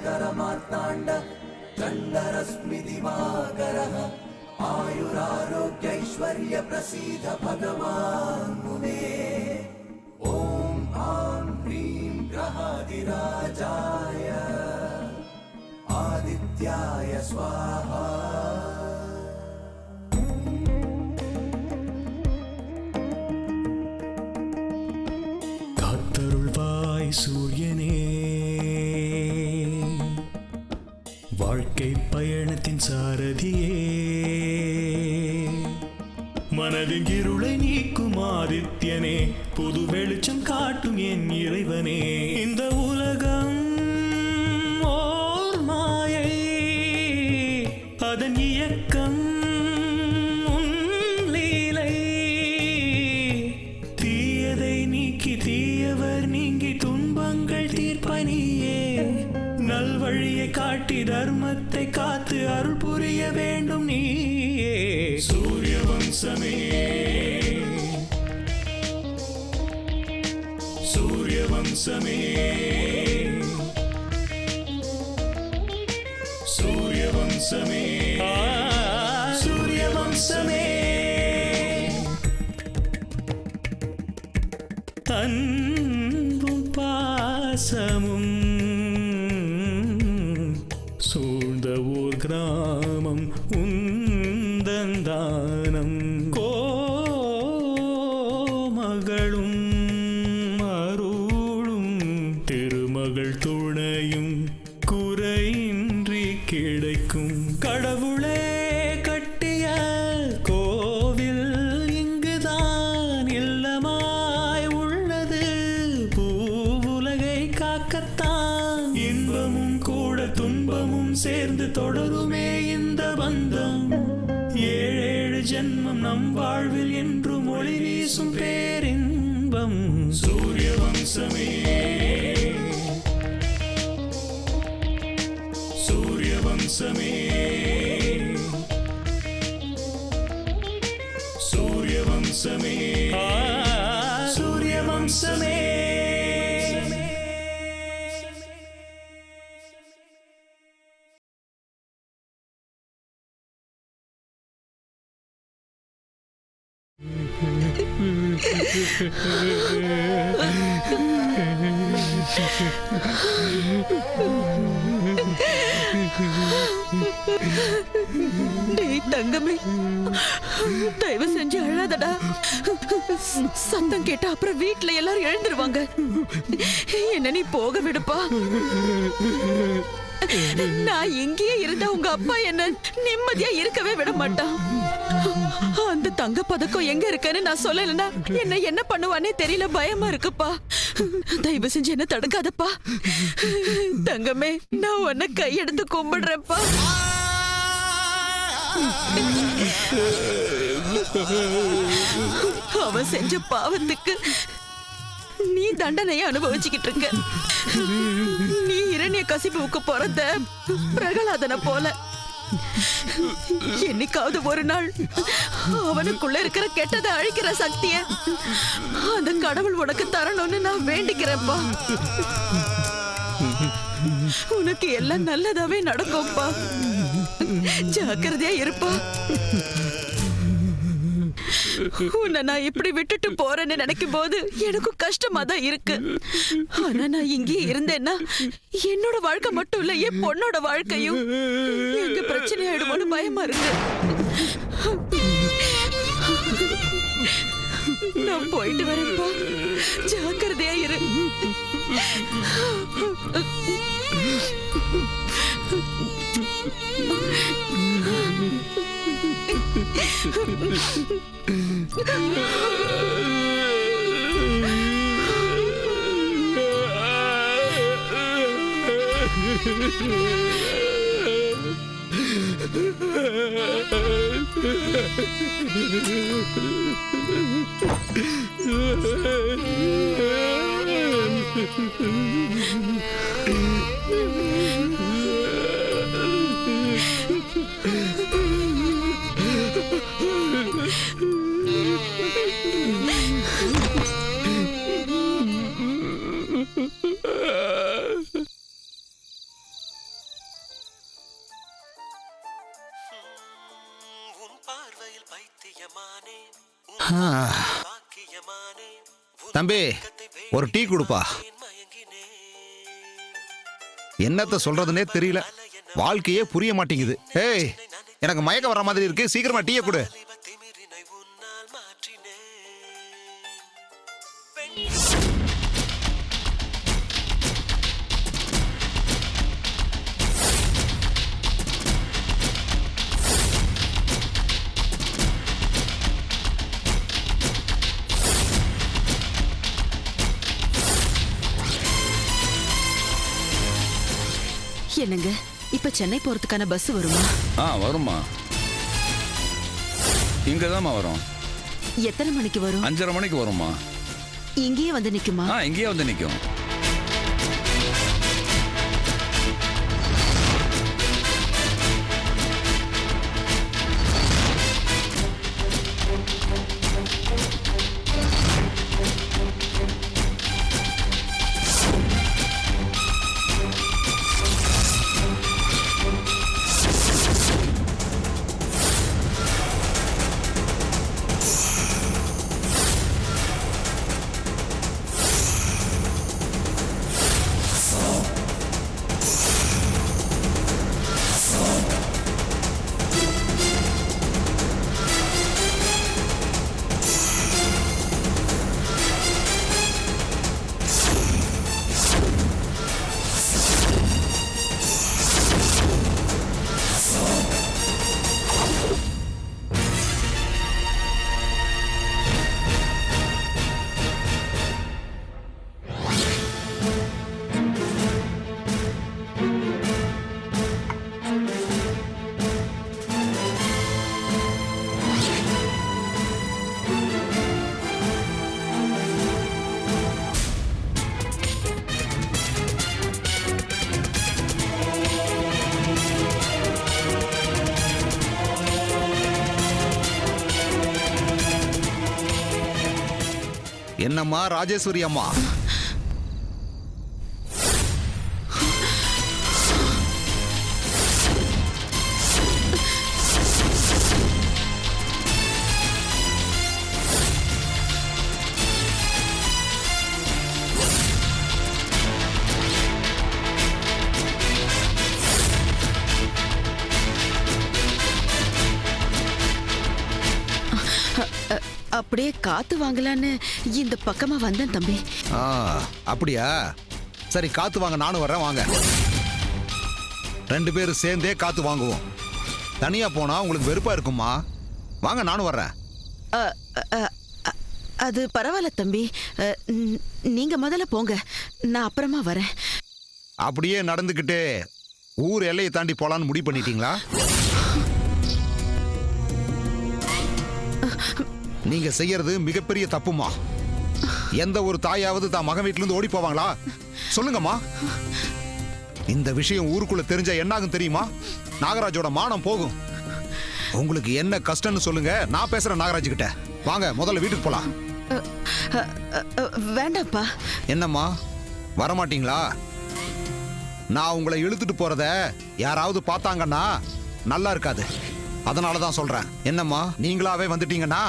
भास्कर मार्ताण्ड चण्डरश्मि दिवाकरः आयुरारोग्यैश्वर्य प्रसीद भगवान् मुने ॐ आं ह्रीं ग्रहादिराजाय आदित्याय स्वाहा சூரியனே வாழ்க்கை பயணத்தின் சாரதியே மனதின் இருளை நீக்கும் ஆதித்யனே புது வெளிச்சம் காட்டும் என் இறைவனே இந்த உலகம் ஓர் மாயை அதன் இயக்கம் தீயவர் நீங்கி துன்பங்கள் தீர்ப்பனியே நல்வழியை காட்டி தர்மத்தை காத்து அருள் புரிய வேண்டும் நீயே சூரிய வம்சமே சூரிய வம்சமே சூரிய வம்சமே சூரிய வம்சமே அன்பும் பாசமும் சூழ்ந்த ஊர் கிராமம் உந்தந்தானம் கோமகளும் அருளும் திருமகள் துணையும் குறையின்றி கிடைக்கும் கடவுளே கட்டிய கோவில் இங்குதான் இல்லமா இன்பமும் கூட துன்பமும் சேர்ந்து தொடருமே இந்த பந்தம் ஏழேழு ஜென்மம் நம் வாழ்வில் என்றும் ஒளி வீசும் பேரின்பம் சூரிய வம்சமே சூரிய வம்சமே சூரிய வம்சமே சூரிய வம்சமே தங்கமே தயவு செஞ்சு அழாதடா. சத்தம் கேட்டா அப்புறம் வீட்டுல எல்லாரும் எழுந்துருவாங்க. என்ன நீ போக விடுப்பா. நான் இங்கேயே இருந்தா உங்க அப்பா என்ன நிம்மதியா இருக்கவே விட மாட்டான். அந்த தங்க பதக்கம் எங்க இருக்குன்னு நான் சொல்லலன்னா என்ன பண்ணுவானே தெரியல. பயமா இருக்குப்பா. தயவு செஞ்சு என்ன தடுக்காதப்பா. தங்கமே நான் உன்னை கையெடுத்து கும்பிடுறேன்ப்பா. அவன் செஞ்ச பாவத்துக்கு நீ தண்டனையை அனுபவிச்சுக்கிட்டு இருக்க. நீ இரண்ய கசிப்புக்கு பிறந்த பிரகலாதன போல. என்னைக்காவது ஒரு நாள் அவனுக்குள்ள இருக்கிற கெட்டதை அழிக்கிற சக்திய அந்த கடவுள் உனக்கு தரணும்னு நான் வேண்டிக்கிறேன்ப்பா. உனக்கு எல்லாம் நல்லதாவே நடக்கும்பா. ஜாக்கிரதையா இருப்பா. உன்னை நான் இப்படி விட்டுட்டு போறேன்னு நினைக்கும் போது எனக்கும் கஷ்டமா தான் இருக்கு. ஆனா நான் இங்கே இருந்தேன்னா என்னோட வாழ்க்கை மட்டும் இல்ல, என் பொண்ணோட வாழ்க்கையும் எங்க பிரச்சனை ஆயிடுமோன்னு பயமா இருக்கு. நான் போயிட்டு வரேன்ப்பா. ஜாக்கிரதையா இரு. தம்பி ஒரு டீ கொடுப்பா. என்னத்த சொல்றதுன்னே தெரியல, வாழ்க்கையே புரிய மாட்டேங்குது. ஏய், எனக்கு மயக்கம் வர மாதிரி இருக்கு, சீக்கிரமா டீயை கொடு. என்னங்க, இப்ப சென்னை போறதுக்கான பஸ் வருமா? வருமா, இங்கதாம்மா வரும். எத்தனை மணிக்கு வரும்? 5:30 மணிக்கு வருமா. இங்கேயே வந்து நிக்குமா? இங்கேயே வந்து நிக்கும். என்னம்மா ராஜேஸ்வரி அம்மா? அப்படியே காத்து வாங்கலான்னு இந்த பக்கமா வந்தேன் தம்பி. அப்படியா? சரி, காத்து வாங்க, நானும் வர்றேன். வாங்க, 2 பேரும் சேர்ந்தே காத்து வாங்குவோம். தனியா போனா உங்களுக்கு வெறுப்பா இருக்குமா? வாங்க, நானும் வர்றேன். அது பரவாயில்ல தம்பி, நீங்க முதல்ல போங்க, நான் அப்புறமா வரேன். அப்படியே நடந்துக்கிட்டே ஊர் எல்லையை தாண்டி போலான்னு முடிவு பண்ணிட்டீங்களா? நீங்க செய்யறது மிகப்பெரிய தப்புமா. எந்த ஒரு தாயாவது தான் மகன் வீட்டுல இருந்து ஓடி போவாங்களா? சொல்லுங்கம்மா. இந்த விஷயம் ஊருக்குள்ள தெரிஞ்சா என்னாகும் தெரியுமா? நாகராஜோட மானம் போகும். உங்களுக்கு என்ன கஷ்டம்னு சொல்லுங்க, நான் பேசுறேன் நாகராஜ் கிட்ட. வாங்க, முதல்ல வீட்டுக்கு போலாம். வேண்டாப்பா. என்னம்மா, வரமாட்டீங்களா? நான் உங்களை இழுத்துட்டு போறத யாராவது பார்த்தாங்கன்னா நல்லா இருக்காது. அதனாலதான் சொல்றேன். என்னம்மா, நீங்களாவே வந்துட்டீங்கன்னா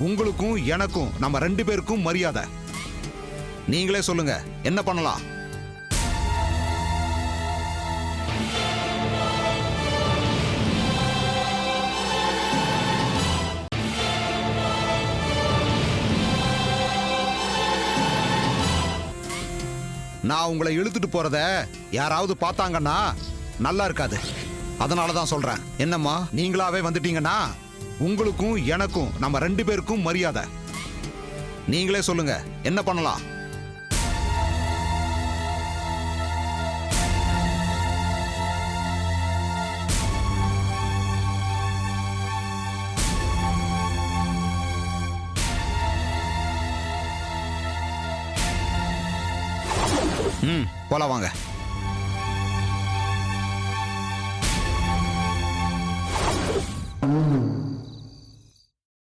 உங்களுக்கும் எனக்கும், நம்ம 2 பேருக்கும் மரியாதை. நீங்களே சொல்லுங்க, என்ன பண்ணலாம்? நான் உங்களை இழுத்துட்டு போறத யாராவது பார்த்தாங்கன்னா நல்லா இருக்காது. அதனாலதான் சொல்றேன். என்னம்மா, நீங்களாவே வந்துட்டீங்கன்னா உங்களுக்கும் எனக்கும், நம்ம 2 பேருக்கும் மரியாதை. நீங்களே சொல்லுங்க, என்ன பண்ணலாம்? போலாம், வாங்க.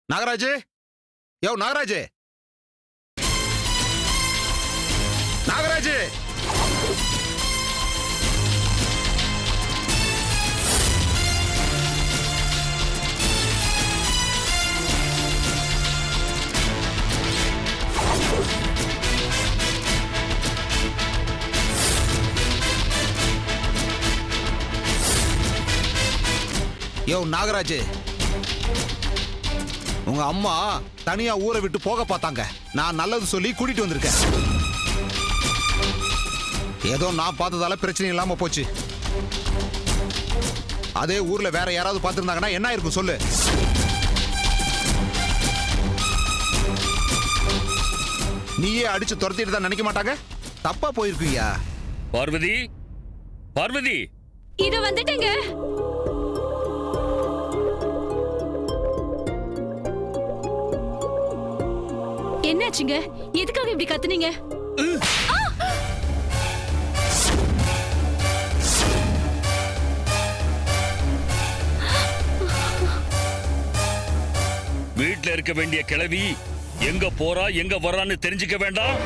நாகராஜே, யோ நாகராஜே, நாகராஜே. யோ நாகராஜ், உங்க அம்மா தனியா ஊரை விட்டு போக பார்த்தாங்க. நான் நல்லது சொல்லி கூட்டிட்டு வந்திருக்கேன். ஏதோ நான் பார்த்ததால பிரச்சனை இல்லாம போச்சு. அதே ஊர்ல வேற யாராவது பார்த்திருந்தாங்கன்னா என்ன இருக்கும் சொல்லு. நீயே அடிச்சு துரத்திட்டு தான் நினைக்க மாட்டாங்க. தப்பா போயிருக்கீயா? பார்வதி, பார்வதி, இது வந்துட்டேங்க. என்னாச்சுங்க? எதுக்காக இப்படி கத்துனீங்க? வீட்ல இருக்க வேண்டிய கிழவி எங்க போறா எங்க வர்றான்னு தெரிஞ்சுக்க வேண்டாம்?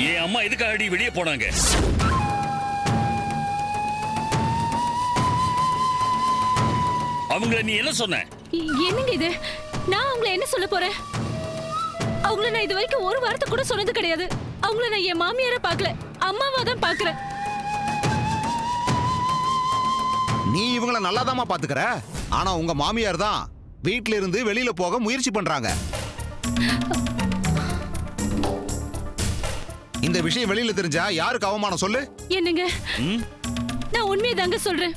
என் அம்மா எதுக்காக அடி வெளியே போனாங்க? அவங்கள நீ என்ன சொன்ன? என்னங்க இது? நான் அவங்கள என்ன சொல்ல போறேன்? அவங்கள நான் இது வரைக்கும் ஒரு வார்த்தை கூட சொன்னது கிடையாது. அவங்கள நான் என் மாமியார பார்க்கல, அம்மாவா தான் பார்க்கறேன். நீ இவங்கள நல்லாதாமா பாத்துக்கற. ஆனா உங்க மாமியார் தான் வீட்ல இருந்து வெளியில போக முயற்சி பண்றாங்க. இந்த விஷயம் வெளியில தெரிஞ்சா யாருக்கு அவமானம் சொல்லு? என்னங்க, நான் உண்மையை தாங்க சொல்றேன்.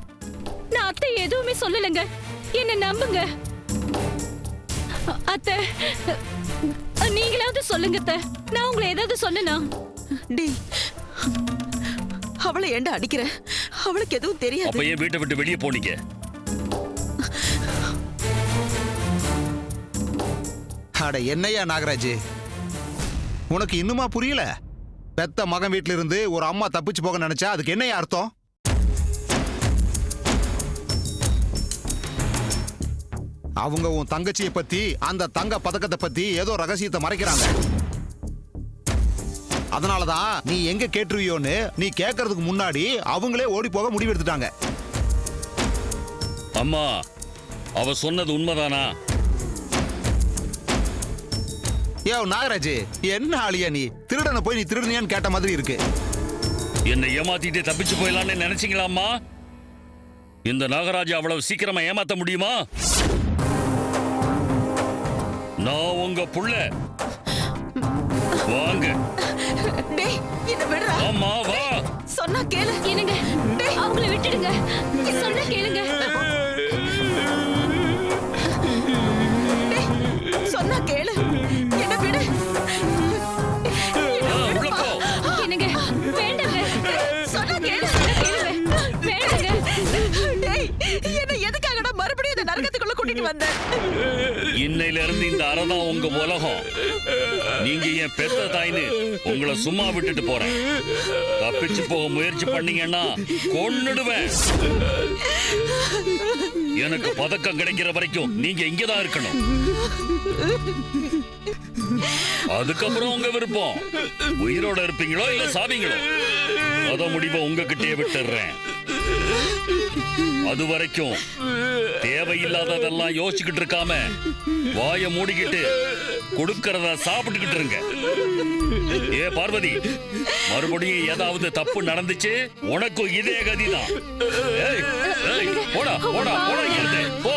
நான் அத்தை எதுவுமே சொல்லலைங்க. என்ன நம்புங்க. அத்தை, நீங்களாவது சொல்லுங்க அத்தை. நான் உங்களை ஏதாவது சொன்னேனா? டி, அவளை ஏன்டா அடிக்கிற? அவளுக்கு எதுவும் தெரியாது. அப்ப ஏன் வீட்டை விட்டு வெளியே போனீங்க? அட என்னையா நாகராஜ், உனக்கு இன்னுமா புரியல? பெத்த மகன் வீட்ல இருந்து ஒரு அம்மா தப்பிச்சு போக நினைச்சா அதுக்கு என்னையா அர்த்தம்? அவங்க உன் தங்கச்சியை பத்தி, அந்த தங்க பதக்கத்தை பத்தி ஏதோ ரகசியத்தை மறைக்கிறாங்க. அதனாலதான் நீ எங்க கேட்டுருவியோன்னு நீ கேட்கறதுக்கு முன்னாடி அவங்களே ஓடி போக முடிவெடுத்துட்டாங்க. அம்மா, அவ சொன்னது உண்மைதானா? ஏ நாகராஜ், என்ன ஆளியா நீ? திருடனை போய் நீ திருடனியான்னு கேட்ட மாதிரி இருக்கு. என்னை ஏமாத்திட்டு தப்பிச்சு போயிடலான்னு நினைச்சீங்களாம்மா? இந்த நாகராஜ் அவ்வளவு சீக்கிரமா ஏமாத்த முடியுமா? நான் உங்க புள்ள. வாங்க. டேய், என்ன விடுடா. ஆமா, வா. சொன்னா கேளு. என்னங்க, அவங்கள விட்டுடுங்க. சொன்னா கேளுங்க. டேய், சொன்னா கேளு. என்ன விடு. உள்ள போ. என்னங்க, வேண்டாங்க. சொன்னா கேளு. கேளுங்க. வேண்டாங்க. டேய், என்ன எதுக்காகடா மறுபடியும் இந்த நரகத்துக்குள்ள கூட்டிட்டு வந்த? இன்னையில இருந்து இந்த அறதான் உங்க உலகம். நீங்க என் பெத்த தாய்னு உங்களை சும்மா விட்டுட்டு போறேன். தப்பிச்சு போக முயற்சி பண்ணீங்கன்னா கொன்னுடுவேன். எனக்கு பதக்கம் கிடைக்கிற வரைக்கும் நீங்க இங்கதான் இருக்கணும். அதுக்கப்புறம் உங்க விருப்பம். உயிரோட இருப்பீங்களோ இல்ல சாவீங்களோ, அத முடிவை உங்ககிட்டயே விட்டுறேன். அது வரைக்கும் தேவையில்லாததெல்லாம் யோசிச்சுக்கிட்டு இருக்காம வாய மூடிக்கிட்டு கொடுக்கறத சாப்பிட்டுக்கிட்டு இருங்க. ஏ பார்வதி, மறுபடியும் ஏதாவது தப்பு நடந்துச்சு உனக்கும் இதே கதிதான். ஏய், ஏய், போடா போடா போடா, இங்கிருந்து போ.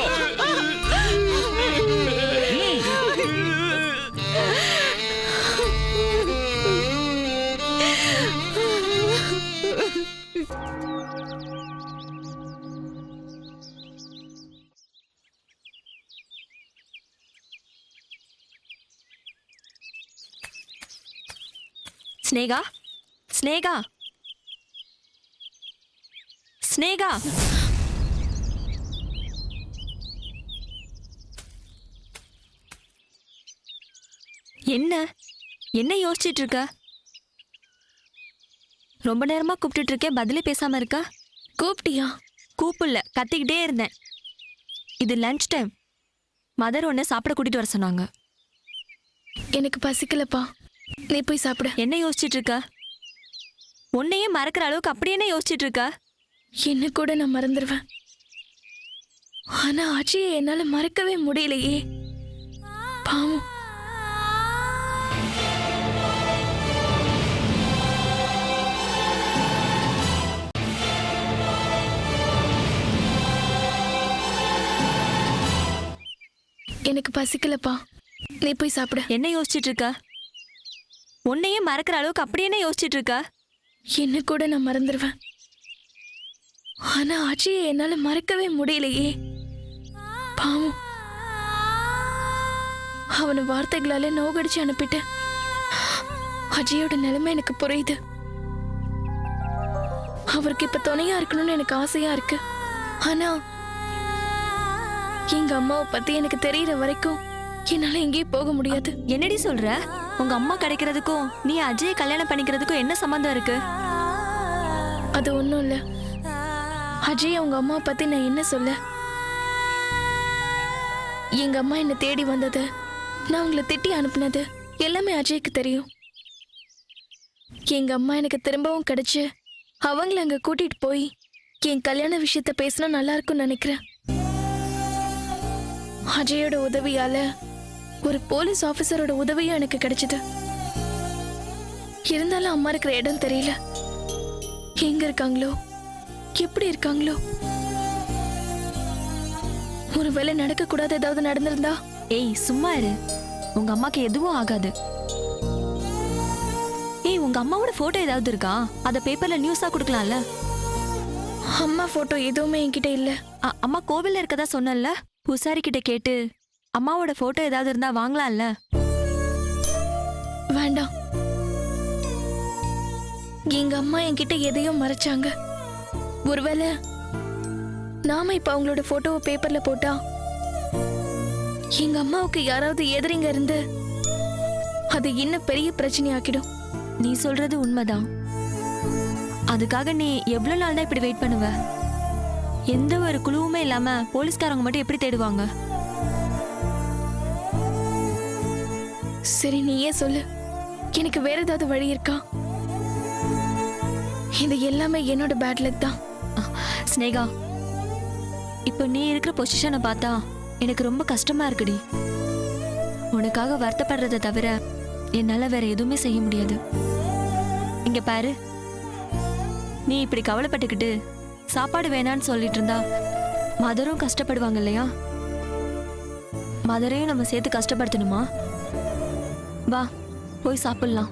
ஸ்னேகா, ஸ்னேகா, ஸ்னேகா. என்ன என்ன யோசிச்சுட்டு இருக்க? ரொம்ப நேரமா கூப்பிட்டுட்டு இருக்கேன், பதிலே பேசாம இருக்கா? கூப்பிட்டியா? கூப்பிடல, கத்திக்கிட்டே இருந்தேன். இது லஞ்ச் டைம். மதர் ஒன்னு சாப்பிட கூட்டிட்டு வர சொன்னாங்க. எனக்கு பசிக்கலப்பா, நீ போய் சாப்பிடு. என்ன யோசிச்சுட்டு இருக்க? உன்னையே மறக்கிற அளவுக்கு அப்படி என்ன யோசிச்சுட்டு இருக்க? என்ன கூட நான் மறந்துடுவேன். ஆனா ஆச்சியை என்னால மறக்கவே முடியலையே. பாவம். எனக்கு பசிக்கலப்பா, நீ போய் சாப்பிடு. என்ன யோசிச்சுட்டு இருக்க? உன்னையே மறக்கிற அளவுக்கு அப்படி என்ன யோசிச்சுட்டு இருக்க? என்ன கூட நான் மறந்துடுவேன். ஆனா ஆச்சியை என்னால மறக்கவே முடியலையே. பாவம், அவனை வார்த்தைகளால நோகடிச்சு அனுப்பிட்டேன். அஜயோட நிலைமை எனக்கு புரியுது. அவருக்கு இப்ப துணையா இருக்கணும்னு எனக்கு ஆசையா இருக்கு. ஆனா எங்க அம்மாவை பத்தி எனக்கு தெரியற வரைக்கும் என்னால எங்கேயும் போக முடியாது. என்னடி சொல்ற? உங்க அம்மா கிடைக்கிறதுக்கும் நீ அஜய் கல்யாணம் பண்ணிக்கிறதுக்கும் என்ன சம்பந்தம் இருக்கு? அது ஒண்ணும் இல்ல. அஜய் அவங்க அம்மா பத்தி நான் என்ன சொல்ல? எங்க அம்மா என்ன தேடி வந்தது, நான் உங்களை திட்டி அனுப்புனது எல்லாமே அஜய்க்கு தெரியும். எங்க அம்மா எனக்கு திரும்பவும் கிடைச்சு அவங்கள அங்க கூட்டிட்டு போய் என் கல்யாண விஷயத்த பேசினா நல்லா இருக்கும்னு நினைக்கிறேன். அஜயோட உதவியால ஒரு போலீஸ் ஆபீசரோட உதவியும் எனக்கு கிடைச்சது. இருந்தாலும் அம்மா இருக்கிற இடம் தெரியல. எங்க இருக்காங்களோ, எப்படி இருக்காங்களோ? ஒருவேளை நடக்க கூடாது ஏதாவது நடந்திருந்தா? ஏய் சும்மா இரு, உங்க அம்மாக்கு எதுவும் ஆகாது. ஏய் உங்க அம்மாவோட போட்டோ ஏதாவது இருக்கா? அத பேப்பர்ல நியூஸா கொடுக்கலாம்ல. அம்மா போட்டோ எதுவுமே என்கிட்ட இல்ல. அம்மா கோவில்ல இருக்கதா சொன்னல, பூசாரி கிட்ட கேட்டு அம்மாவோட போட்டோ ஏதாவது இருந்தா வாங்கலாம்ல. வேண்டாம், எங்க அம்மா என்கிட்ட எதையோ மறைச்சாங்க. ஒருவேளை நாம இப்ப அவங்களோட போட்டோவை பேப்பர்ல போட்டா எங்க அம்மாவுக்கு யாராவது எதிரிங்க இருந்து அது இன்னும் பெரிய பிரச்சனை ஆக்கிடும். நீ சொல்றது உண்மைதான். அதுக்காக நீ எவ்வளவு நாள் தான் இப்படி வெயிட் பண்ணுவ? எந்த ஒரு குழுவுமே இல்லாம போலீஸ்காரங்க மட்டும் எப்படி தேடுவாங்க? சரி நீயே சொல்லு, எனக்கு வேற ஏதாவது வழி இருக்கா? இது எல்லாமே என்னோட பேட் லக் தான். ஸ்னேகா, இப்போ நீ இருக்கிற பொசிஷனை பார்த்தா எனக்கு ரொம்ப கஷ்டமா இருக்குடி. உனக்காக வருத்தப்படுறதை தவிர என்னால வேற எதுவுமே செய்ய முடியாது. இங்க பாரு, நீ இப்படி கவலைப்பட்டுக்கிட்டு சாப்பாடு வேணான்னு சொல்லிட்டு இருந்தா மதரும் கஷ்டப்படுவாங்க இல்லையா? மதரையும் நம்ம சேர்த்து கஷ்டப்படுத்தணுமா? வா போய் சாப்பிடலாம்.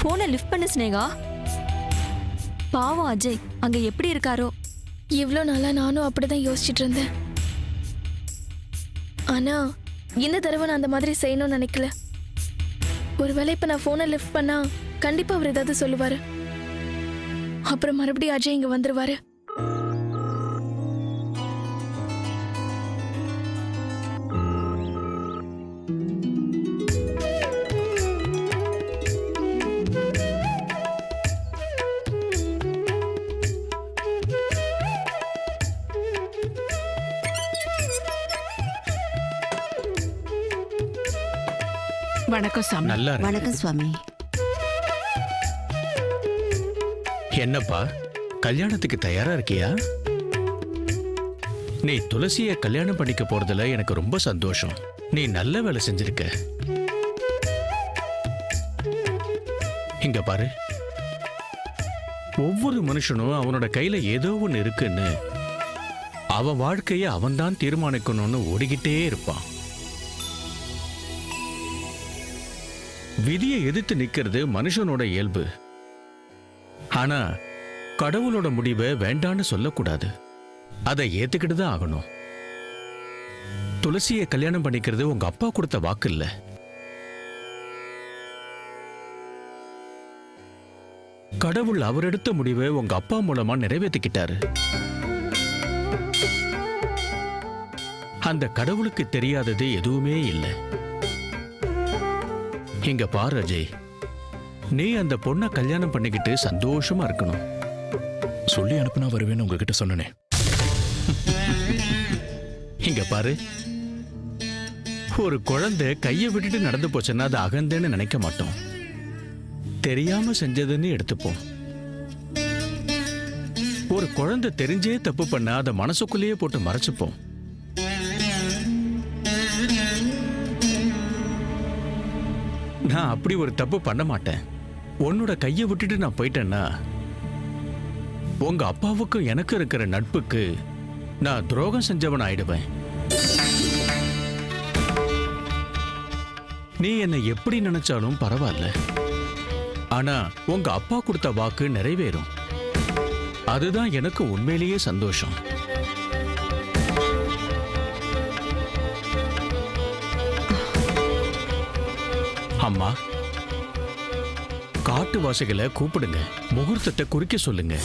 போனை லிஃப்ட் பண்ணு ஸ்னேகா. பாவம் அஜய் அங்க எப்படி இருக்காரோ. இவ்வளோ நாளா நானும் அப்படிதான் யோசிச்சுட்டு இருந்தேன். ஆனா இந்த தடவை நான் அந்த மாதிரி செய்யணும்னு நினைக்கல. ஒருவேளை இப்ப நான் போனை லிஃப்ட் பண்ணா கண்டிப்பா அவர் ஏதாவது சொல்லுவாரு. அப்புறம் மறுபடியும் அஜய் இங்க வந்துருவாரு. வணக்கம் சாமி. நல்லா இருக்கு. வணக்கம் சுவாமி. என்னப்பா கல்யாணத்துக்கு தயாரா இருக்கியா? நீ துளசிய கல்யாணம் பண்ணிக்க போறதுல எனக்கு ரொம்ப சந்தோஷம். நீ நல்ல வேலை செஞ்சிருக்க. இங்க பாரு, ஒவ்வொரு மனுஷனும் அவனோட கையில ஏதோ ஒண்ணு இருக்குன்னு அவன் வாழ்க்கைய அவன்தான் தீர்மானிக்கணும்னு ஓடிக்கிட்டே இருப்பான். விதியை எதிர்த்து நிக்கிறது மனுஷனோட இயல்பு. ஆனா கடவுளோட முடிவை வேண்டான்னு சொல்லக்கூடாது. அதை ஏத்துக்கிட்டு தான் ஆகணும். துளசியை கல்யாணம் பண்ணிக்கிறது உங்க அப்பா கொடுத்த வாக்கு இல்ல. கடவுள் அவர் எடுத்த முடிவை உங்க அப்பா மூலமா நிறைவேற்றிக்கிட்டாரு. அந்த கடவுளுக்கு தெரியாதது எதுவுமே இல்லை. இங்க பாரு அஜய், நீ அந்த பொண்ணை கல்யாணம் பண்ணிக்கிட்டு சந்தோஷமா இருக்கணும். சொல்லி அனுப்புனா வருவேன்னு உங்ககிட்ட சொன்னனே. இங்க பாரு, ஒரு குழந்தை கையை விட்டுட்டு நடந்து போச்சுன்னா அது அகந்தேன்னு நினைக்க மாட்டோம், தெரியாம செஞ்சதுன்னு எடுத்துப்போம். ஒரு குழந்தை தெரிஞ்சே தப்பு பண்ண அதை மனசுக்குள்ளேயே போட்டு மறைச்சுப்போம். நான் அப்படி ஒரு தப்பு பண்ண மாட்டேன். உன்னோட கையை விட்டுட்டு நான் போயிட்டேன்னா உங்க அப்பாவுக்கும் எனக்கு இருக்கிற நட்புக்கு நான் துரோகம் செஞ்சவன் ஆயிடுவேன். நீ என்னை எப்படி நினைச்சாலும் பரவாயில்ல, ஆனா உங்க அப்பா கொடுத்த வாக்கு நிறைவேறும். அதுதான் எனக்கு உண்மையிலேயே சந்தோஷம். அம்மா, காட்டுவாசிகளை கூப்பிடுங்க, முகூர்த்தத்தை குறிக்க சொல்லுங்க.